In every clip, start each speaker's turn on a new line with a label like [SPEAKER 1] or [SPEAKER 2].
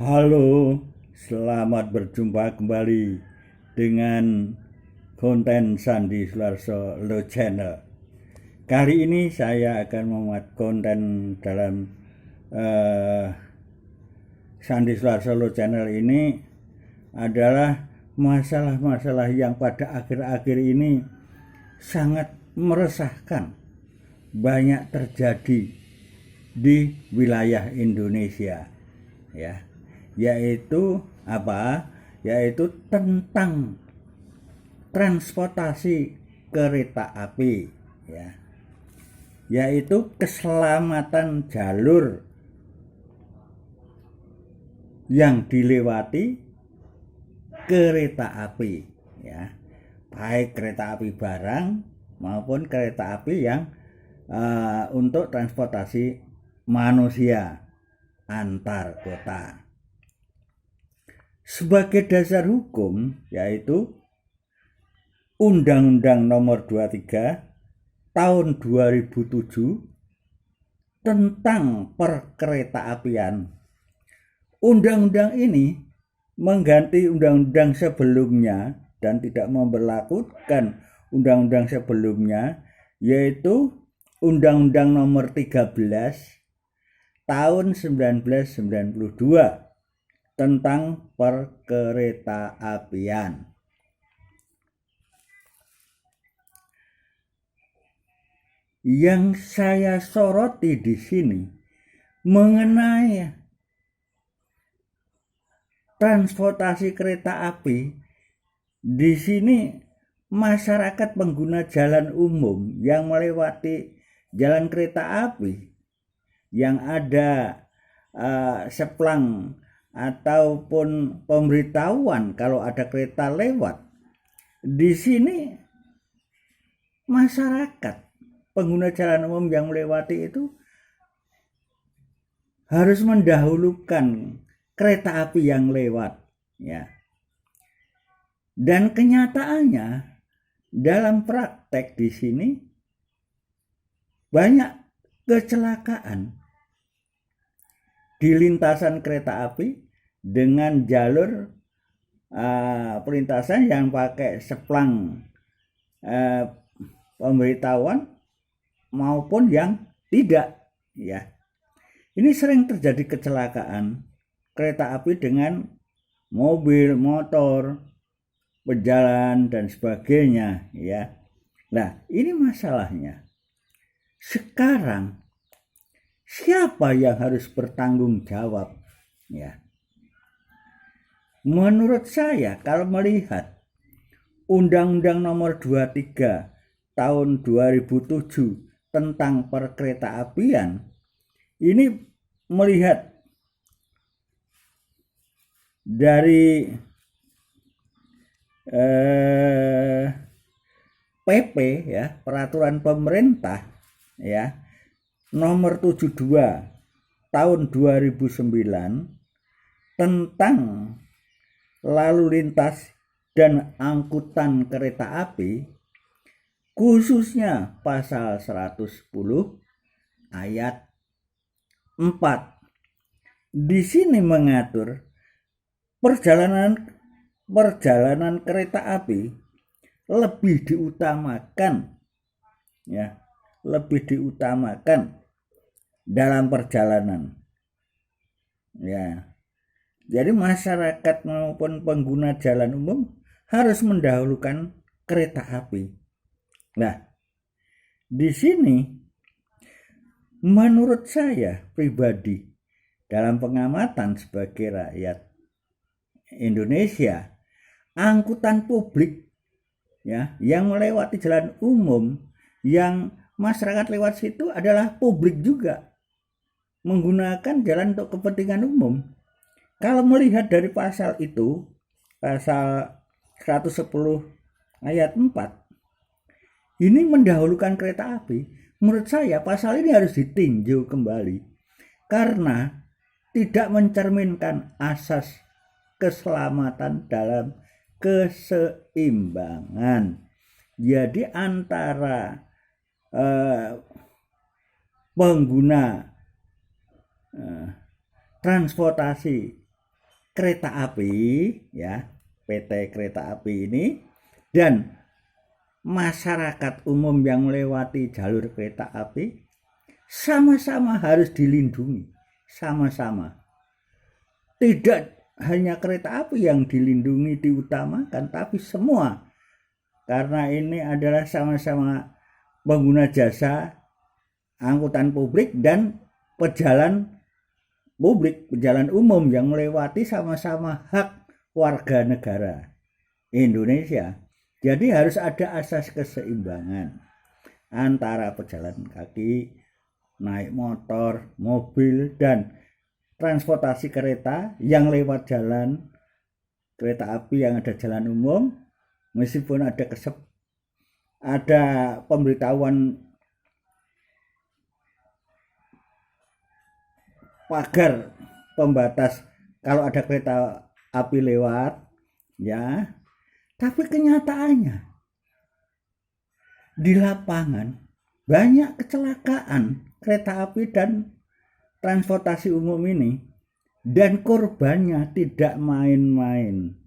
[SPEAKER 1] Halo, selamat berjumpa kembali dengan konten Sandi Sularso Lo Channel. Kali ini saya akan memuat konten dalam Sandi Sularso Lo Channel ini adalah masalah-masalah yang pada akhir-akhir ini sangat meresahkan, banyak terjadi di wilayah Indonesia, ya, yaitu yaitu tentang transportasi kereta api, ya, yaitu keselamatan jalur yang dilewati kereta api, ya, baik kereta api barang maupun kereta api yang untuk transportasi manusia antar kota. Sebagai dasar hukum, yaitu Undang-Undang Nomor 23 Tahun 2007 tentang perkeretaapian. Undang-undang ini mengganti undang-undang sebelumnya dan tidak memberlakukan undang-undang sebelumnya, yaitu Undang-Undang Nomor 13 Tahun 1992 tentang perkeretaapian. Yang saya soroti di sini mengenai transportasi kereta api. Di sini masyarakat pengguna jalan umum yang melewati jalan kereta api yang ada seplang ataupun pemberitahuan kalau ada kereta lewat, di sini masyarakat pengguna jalan umum yang melewati itu harus mendahulukan kereta api yang lewat, ya. Dan kenyataannya dalam praktek di sini banyak kecelakaan di lintasan kereta api dengan jalur perlintasan yang pakai seplang pemberitahuan maupun yang tidak, ya. Ini sering terjadi kecelakaan kereta api dengan mobil, motor, pejalan dan sebagainya, ya. Nah, ini masalahnya. Sekarang siapa yang harus bertanggung jawab, ya? Menurut saya, kalau melihat Undang-Undang Nomor 23 Tahun 2007 tentang perkeretaapian, ini melihat dari PP, ya, peraturan pemerintah, ya, nomor 72 tahun 2009 tentang lalu lintas dan angkutan kereta api, khususnya pasal 110 ayat 4. Di sini mengatur perjalanan kereta api lebih diutamakan, ya, lebih diutamakan dalam perjalanan, ya. Jadi masyarakat maupun pengguna jalan umum harus mendahulukan kereta api. Nah, di sini menurut saya pribadi dalam pengamatan sebagai rakyat Indonesia, angkutan publik, ya, yang melewati jalan umum, yang masyarakat lewat situ adalah publik juga, menggunakan jalan untuk kepentingan umum. Kalau melihat dari pasal itu, pasal 110 ayat 4, ini mendahulukan kereta api. Menurut saya pasal ini harus ditinjau kembali karena tidak mencerminkan asas keselamatan dalam keseimbangan. Jadi antara pengguna transportasi kereta api, ya, PT Kereta Api ini, dan masyarakat umum yang melewati jalur kereta api sama-sama harus dilindungi, sama-sama. Tidak hanya kereta api yang dilindungi diutamakan, tapi semua, karena ini adalah sama-sama pengguna jasa angkutan publik dan pejalan publik, pejalan umum yang melewati sama-sama hak warga negara Indonesia. Jadi harus ada asas keseimbangan antara pejalan kaki, naik motor, mobil, dan transportasi kereta yang lewat jalan kereta api yang ada jalan umum. Meskipun ada pemberitahuan pagar pembatas kalau ada kereta api lewat, ya, tapi kenyataannya di lapangan banyak kecelakaan kereta api dan transportasi umum ini, dan korbannya tidak main-main,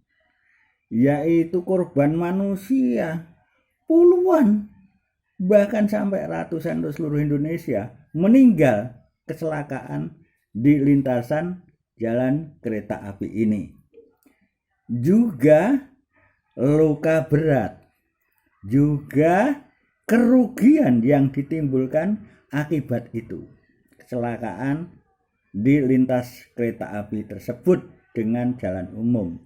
[SPEAKER 1] yaitu korban manusia puluhan bahkan sampai ratusan di seluruh Indonesia meninggal kecelakaan di lintasan jalan kereta api ini. Juga luka berat, juga kerugian yang ditimbulkan akibat itu. Kecelakaan di lintas kereta api tersebut dengan jalan umum.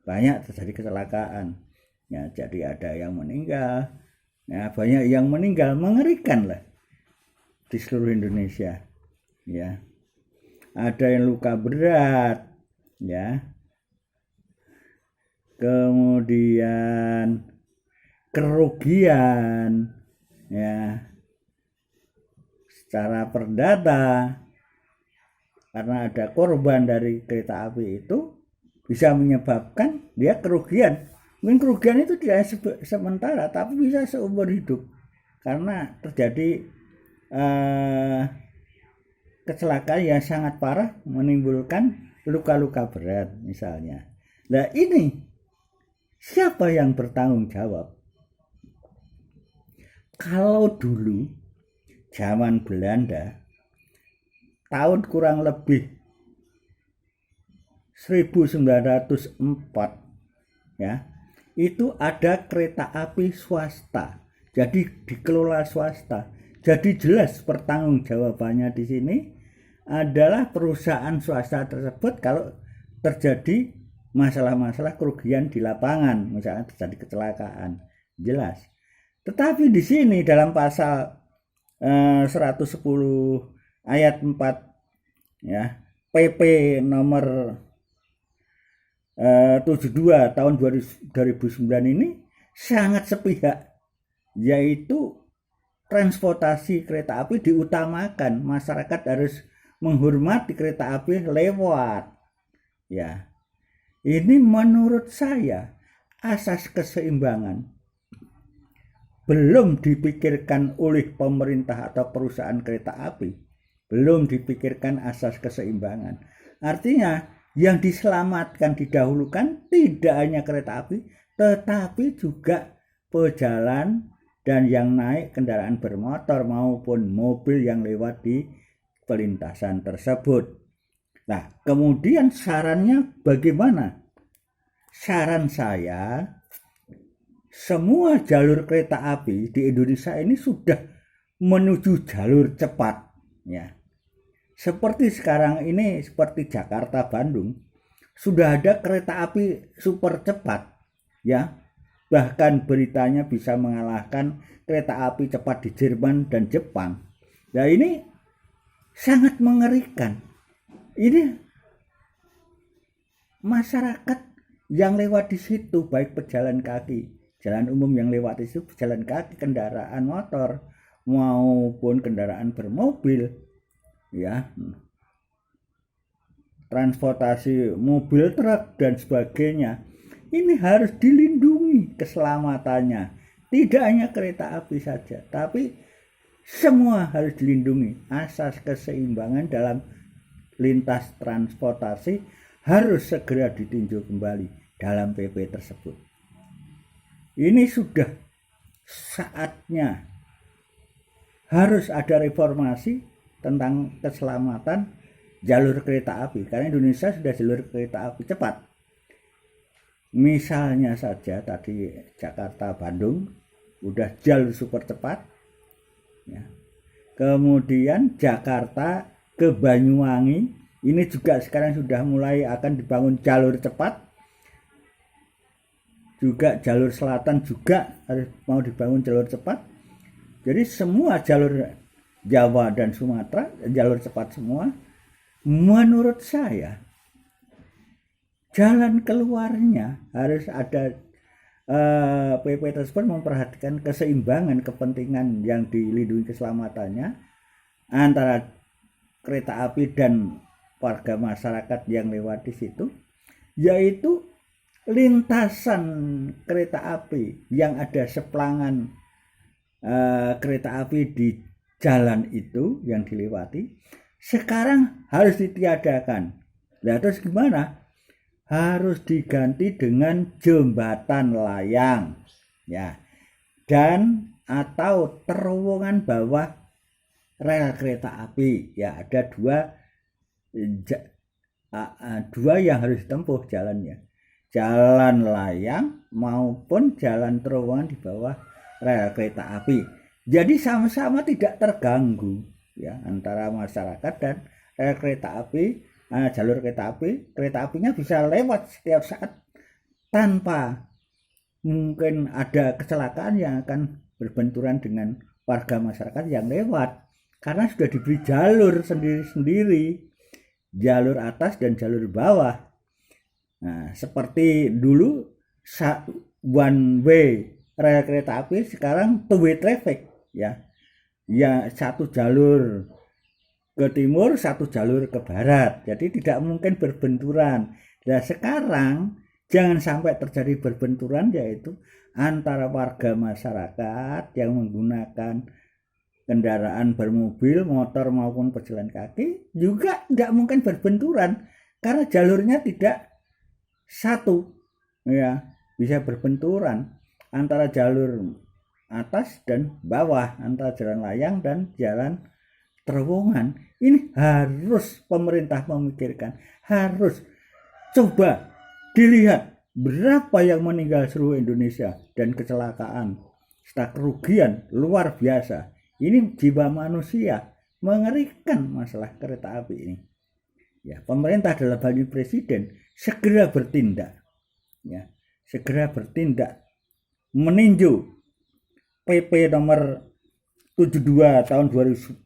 [SPEAKER 1] Banyak terjadi kecelakaan. Ya, jadi ada yang meninggal. Ya, banyak yang meninggal, mengerikan lah di seluruh Indonesia. Ya. Ada yang luka berat, ya. Kemudian kerugian, ya, secara perdata, karena ada korban dari kereta api itu bisa menyebabkan dia kerugian. Mungkin kerugian itu tidak sementara, tapi bisa seumur hidup karena terjadi kecelakaan yang sangat parah, menimbulkan luka-luka berat misalnya. Nah, ini siapa yang bertanggung jawab? Kalau dulu zaman Belanda tahun kurang lebih 1904, ya, itu ada kereta api swasta, jadi dikelola swasta. Jadi jelas pertanggungjawabannya di sini adalah perusahaan swasta tersebut kalau terjadi masalah-masalah kerugian di lapangan, misalnya terjadi kecelakaan, jelas. Tetapi di sini dalam pasal 110 ayat 4, ya, PP nomor 72 tahun 2009 ini sangat sepihak, yaitu transportasi kereta api diutamakan, masyarakat harus menghormati kereta api lewat. Ya, ini menurut saya asas keseimbangan belum dipikirkan oleh pemerintah atau perusahaan kereta api, belum dipikirkan asas keseimbangan. Artinya yang diselamatkan didahulukan tidak hanya kereta api, tetapi juga pejalan dan yang naik kendaraan bermotor maupun mobil yang lewat di pelintasan tersebut. Nah, kemudian sarannya bagaimana? Saran saya, semua jalur kereta api di Indonesia ini sudah menuju jalur cepat, ya. Seperti sekarang ini, seperti Jakarta Bandung, sudah ada kereta api super cepat, ya. Bahkan beritanya bisa mengalahkan kereta api cepat di Jerman dan Jepang. Nah, ini sangat mengerikan. Ini masyarakat yang lewat di situ, baik pejalan kaki, jalan umum yang lewat di situ, pejalan kaki, kendaraan motor maupun kendaraan bermobil, ya, transportasi mobil, truk dan sebagainya. Ini harus dilindungi keselamatannya. Tidak hanya kereta api saja, tapi semua harus dilindungi. Asas keseimbangan dalam lintas transportasi harus segera ditinjau kembali dalam PP tersebut. Ini sudah saatnya harus ada reformasi tentang keselamatan jalur kereta api, karena Indonesia sudah jalur kereta api cepat. Misalnya saja tadi Jakarta-Bandung udah jalur super cepat, ya. Kemudian Jakarta ke Banyuwangi ini juga sekarang sudah mulai akan dibangun jalur cepat. Juga jalur selatan juga harus mau dibangun jalur cepat. Jadi semua jalur Jawa dan Sumatera jalur cepat semua. Menurut saya jalan keluarnya harus ada PP tersebut memperhatikan keseimbangan kepentingan yang dilindungi keselamatannya antara kereta api dan warga masyarakat yang lewat di situ, yaitu lintasan kereta api yang ada seplangan kereta api di jalan itu yang dilewati sekarang harus ditiadakan. Nah, terus gimana? Harus diganti dengan jembatan layang, ya, dan atau terowongan bawah rel kereta api. Ya, ada dua yang harus ditempuh jalannya, jalan layang maupun jalan terowongan di bawah rel kereta api. Jadi sama-sama tidak terganggu, ya, antara masyarakat dan rel kereta api. Jalur kereta apinya bisa lewat setiap saat tanpa mungkin ada kecelakaan yang akan berbenturan dengan warga masyarakat yang lewat, karena sudah diberi jalur sendiri-sendiri, jalur atas dan jalur bawah. Nah, seperti dulu one way rel kereta api, sekarang two way traffic, ya, satu jalur ke timur, satu jalur ke barat. Jadi tidak mungkin berbenturan. Nah, sekarang jangan sampai terjadi berbenturan, yaitu antara warga masyarakat yang menggunakan kendaraan bermobil, motor maupun pejalan kaki juga tidak mungkin berbenturan karena jalurnya tidak satu, ya, bisa berbenturan antara jalur atas dan bawah, antara jalan layang dan jalan terowongan. Ini harus pemerintah memikirkan, harus coba dilihat berapa yang meninggal seluruh Indonesia dan kecelakaan serta kerugian luar biasa. Ini jiwa manusia, mengerikan masalah kereta api ini. Ya, pemerintah dalam hal ini presiden segera bertindak, ya, segera bertindak meninjau PP nomor 72 tahun 2009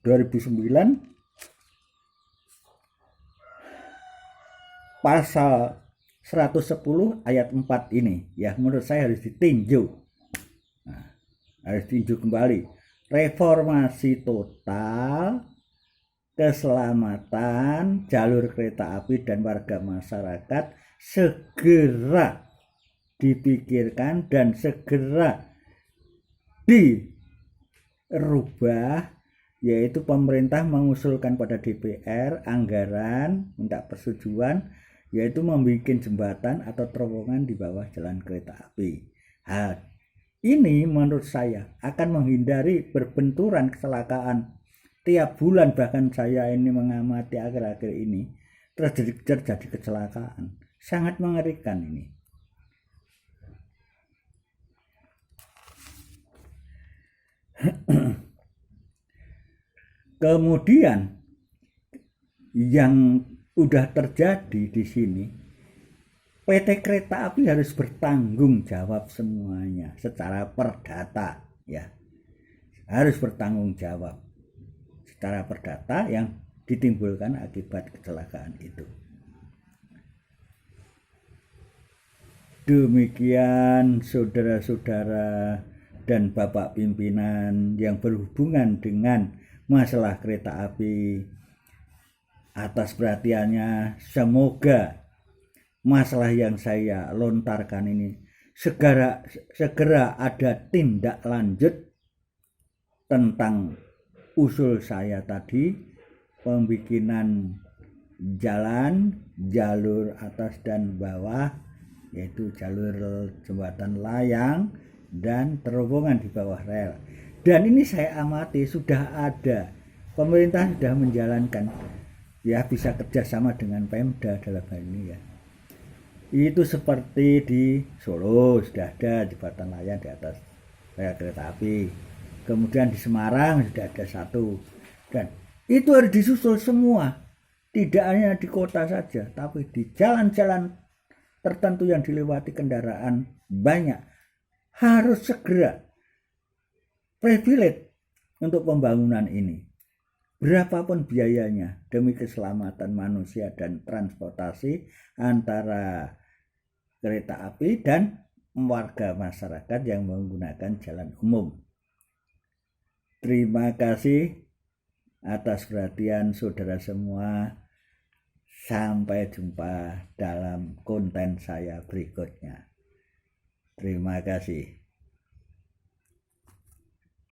[SPEAKER 1] pasal 110 ayat 4 ini, ya, menurut saya harus ditinjau. Nah, harus ditinjau kembali. Reformasi total keselamatan jalur kereta api dan warga masyarakat segera dipikirkan dan segera dirubah, yaitu pemerintah mengusulkan pada DPR anggaran, minta persetujuan, yaitu membuat jembatan atau terowongan di bawah jalan kereta api. Ini menurut saya akan menghindari berbenturan kecelakaan tiap bulan. Bahkan saya ini mengamati akhir-akhir ini terjadi kecelakaan, sangat mengerikan ini. Kemudian yang udah terjadi di sini, PT Kereta Api harus bertanggung jawab semuanya secara perdata, ya, harus bertanggung jawab secara perdata yang ditimbulkan akibat kecelakaan itu. Demikian saudara-saudara dan bapak pimpinan yang berhubungan dengan masalah kereta api, atas perhatiannya. Semoga masalah yang saya lontarkan ini segera ada tindak lanjut tentang usul saya tadi, pembikinan jalan, jalur atas dan bawah, yaitu jalur jembatan layang dan terowongan di bawah rel. Dan ini saya amati sudah ada, pemerintah sudah menjalankan, ya bisa kerjasama dengan Pemda dalam hal ini ya. Itu seperti di Solo sudah ada jembatan layang di atas rel kereta api. Kemudian di Semarang sudah ada satu. Dan itu harus disusul semua. Tidak hanya di kota saja, tapi di jalan-jalan tertentu yang dilewati kendaraan banyak. Harus segera privilege untuk pembangunan ini. Berapapun biayanya demi keselamatan manusia dan transportasi antara kereta api dan warga masyarakat yang menggunakan jalan umum. Terima kasih atas perhatian saudara semua. Sampai jumpa dalam konten saya berikutnya. Terima kasih.